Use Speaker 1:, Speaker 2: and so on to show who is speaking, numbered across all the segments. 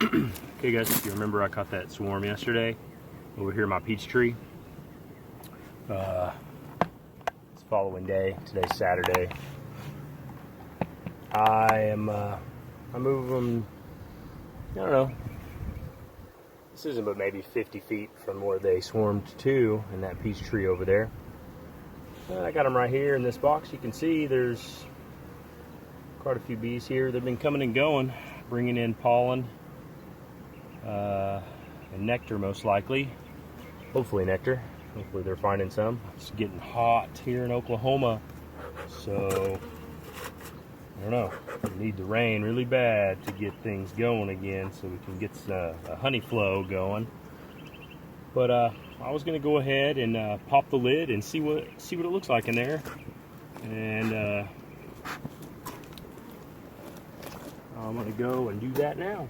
Speaker 1: Okay guys, if you remember I caught that swarm yesterday over here in my peach tree. It's following day, today's Saturday. I moving them, I don't know, this isn't but maybe 50 feet from where they swarmed to in that peach tree over there. I got them right here in this box. You can see there's quite a few bees here. They've been coming and going, bringing in pollen and nectar, most likely. Hopefully nectar. Hopefully they're finding some. It's getting hot here in Oklahoma, so I don't know. We need the rain really bad to get things going again, so we can get a honey flow going. But I was going to go ahead and pop the lid and see what it looks like in there, and I'm going to go and do that now.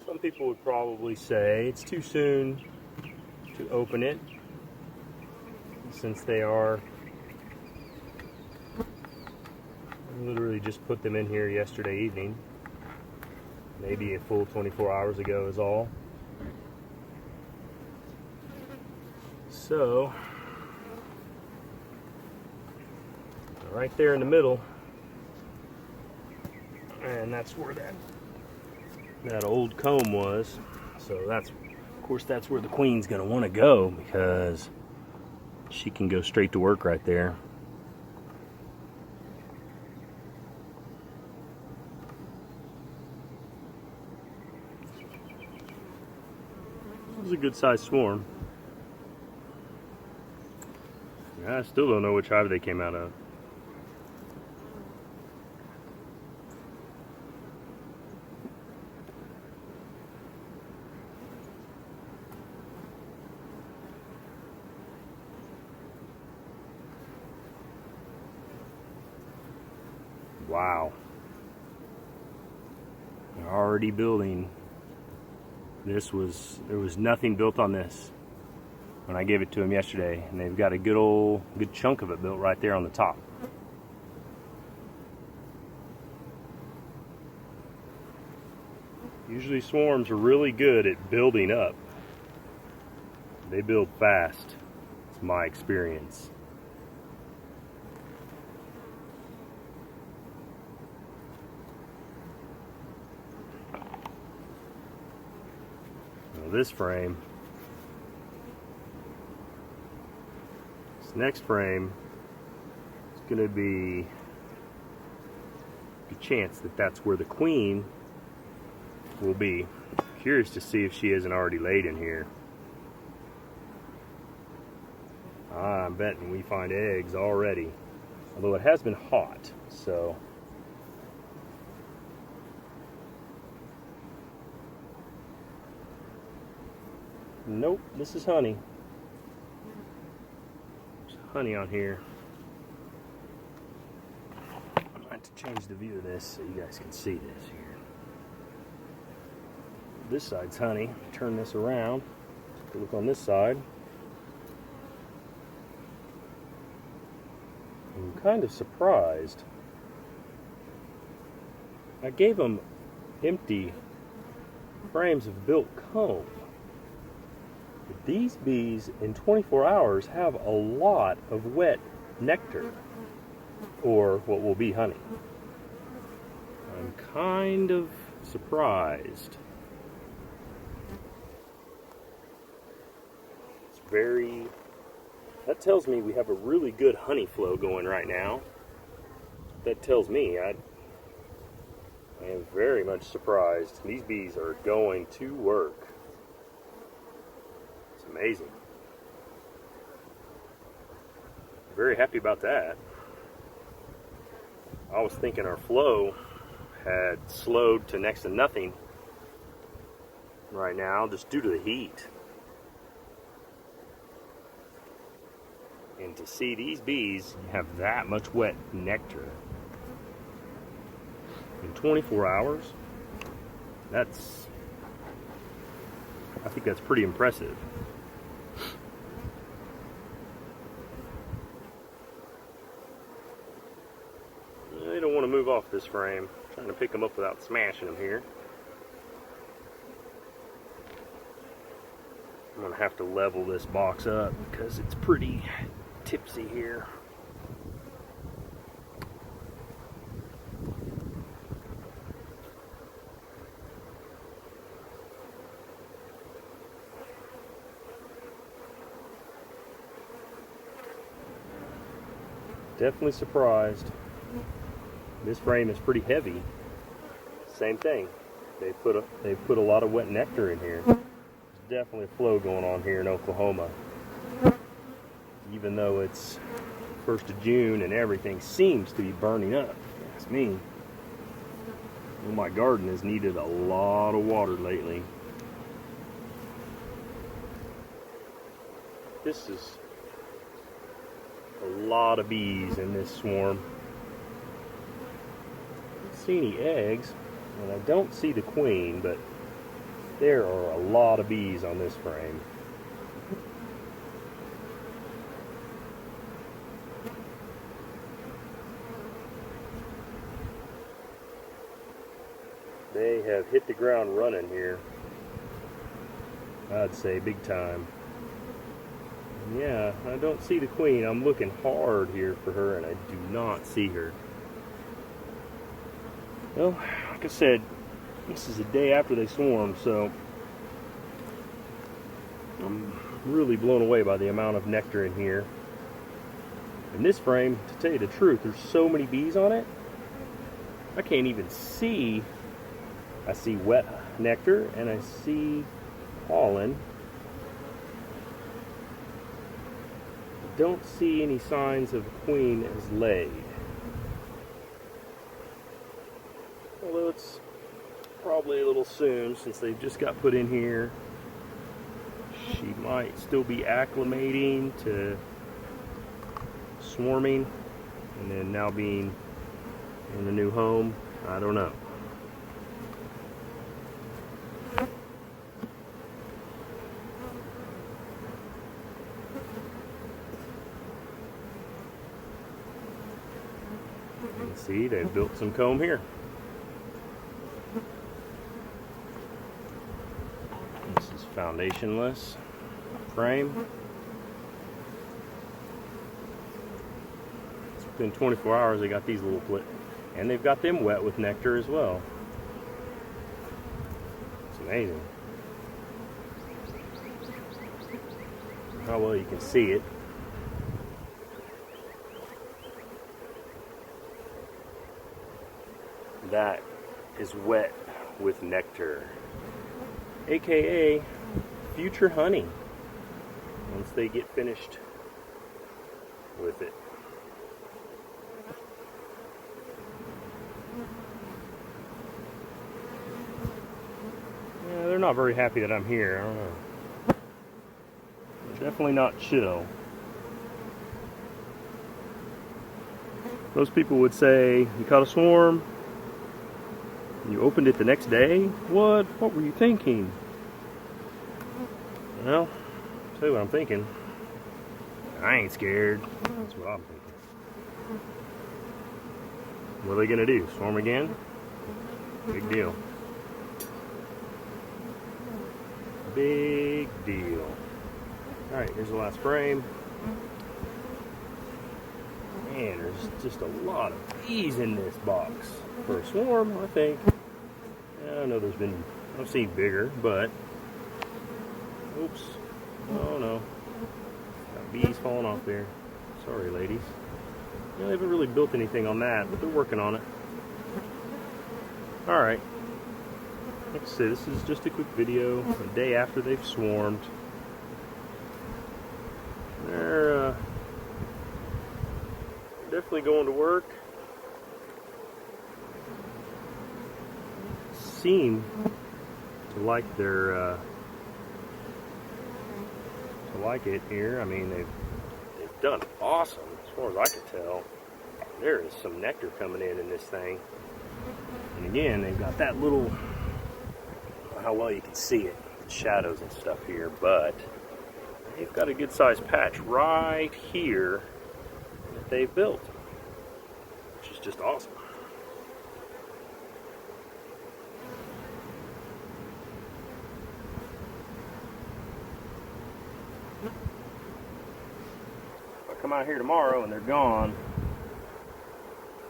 Speaker 1: Some people would probably say it's too soon to open it, since they are literally just put them in here yesterday evening. Maybe a full 24 hours ago is all. So, right there in the middle, and that's where that old comb was. So that's, of course, that's where the queen's gonna want to go, because she can go straight to work right there. This is a good sized swarm. I still don't know which hive they came out of. Wow. They're already building. There was nothing built on this when I gave it to them yesterday, and they've got a good chunk of it built right there on the top. Usually swarms are really good at building up. They build fast. It's my experience. Now this frame, next frame, is going to be a chance that that's where the queen will be. Curious to see if she isn't already laid in here. I'm betting we find eggs already, although it has been hot, so nope, this is honey. Honey on here. I'm going to change the view of this so you guys can see this here. This side's honey. Turn this around. Take a look on this side. I'm kind of surprised. I gave them empty frames of built comb. These bees in 24 hours have a lot of wet nectar, or what will be honey. I'm kind of surprised. That tells me we have a really good honey flow going right now. That tells me I am very much surprised. These bees are going to work. Amazing. Very happy about that. I was thinking our flow had slowed to next to nothing right now just due to the heat. And to see these bees have that much wet nectar in 24 hours, I think that's pretty impressive. They don't want to move off this frame. I'm trying to pick them up without smashing them here. I'm gonna have to level this box up because it's pretty tipsy here. Definitely surprised. This frame is pretty heavy. Same thing. They put a lot of wet nectar in here. There's definitely a flow going on here in Oklahoma. Even though it's 1st of June and everything seems to be burning up. That's me. Well, my garden has needed a lot of water lately. This is a lot of bees in this swarm. I don't see any eggs, and I don't see the queen, but there are a lot of bees on this frame. They have hit the ground running here. I'd say big time. And yeah, I don't see the queen. I'm looking hard here for her and I do not see her. Well, like I said, this is the day after they swarmed, so I'm really blown away by the amount of nectar in here. In this frame, to tell you the truth, there's so many bees on it, I can't even see. I see wet nectar and I see pollen. I don't see any signs of a queen as laid. Although it's probably a little soon since they've just got put in here. She might still be acclimating to swarming and then now being in a new home. I don't know. And see, they've built some comb here. This is foundationless frame. It's within 24 hours they got these little and they've got them wet with nectar as well. It's amazing how well you can see it. That is wet with nectar, aka future honey, once they get finished with it. Yeah, they're not very happy that I'm here. I don't know. They're definitely not chill. Most people would say, you caught a swarm, you opened it the next day? What? What were you thinking? Well, I'll tell you what I'm thinking. I ain't scared. That's what I'm thinking. What are they gonna do? Swarm again? Big deal. Big deal. Alright, here's the last frame. Man, there's just a lot of bees in this box. For a swarm, I think. Yeah, I know I've seen bigger, but oops. Oh no. Got bees falling off there. Sorry, ladies. They haven't really built anything on that, but they're working on it. Alright. Like I said, this is just a quick video. The day after they've swarmed. They're definitely going to work. Seem to like their it here. I mean, they've done awesome as far as I can tell. There is some nectar coming in this thing, and again they've got that little, I don't know how well you can see it, shadows and stuff here, but they've got a good sized patch right here that they've built, which is just awesome. out here tomorrow and they're gone,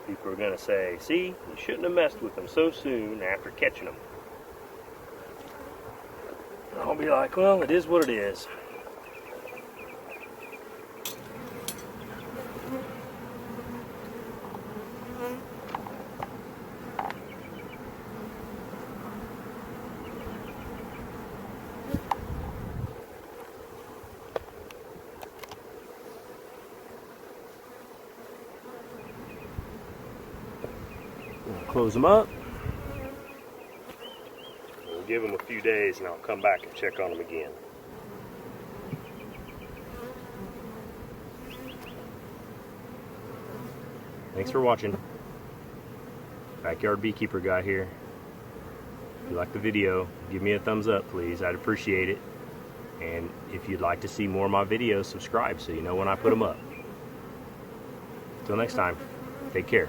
Speaker 1: people are gonna say, see, you shouldn't have messed with them so soon after catching them. I'll be like, well, it is what it is. Close them up. We'll give them a few days and I'll come back and check on them again. Thanks for watching. Backyard Beekeeper guy here. If you like the video, give me a thumbs up, please. I'd appreciate it. And if you'd like to see more of my videos, subscribe so you know when I put them up. Until next time, take care.